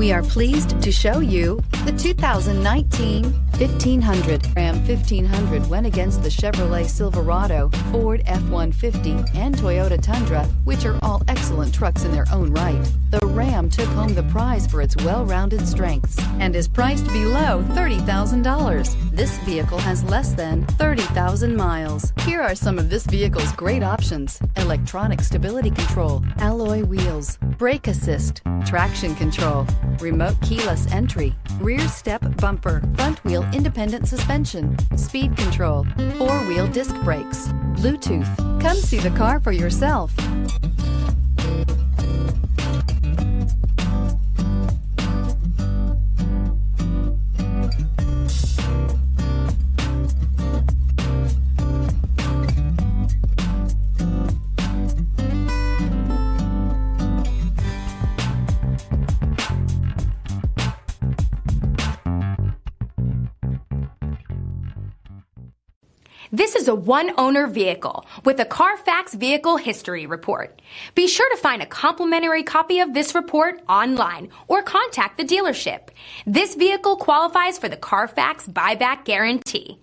We are pleased to show you the 2019 1500. Ram 1500 went against the Chevrolet Silverado, Ford F-150, and Toyota Tundra, which are all excellent trucks in their own right. The Ram took home the prize for its well-rounded strengths and is priced below $30,000. This vehicle has less than 30,000 miles. Here are some of this vehicle's great options: electronic stability control, alloy wheels, brake assist, traction control, remote keyless entry, rear step bumper, front wheel independent suspension, speed control, four-wheel disc brakes, Bluetooth. Come see the car for yourself. This is a one-owner vehicle with a CARFAX Vehicle History Report. Be sure to find a complimentary copy of this report online or contact the dealership. This vehicle qualifies for the CARFAX Buyback Guarantee.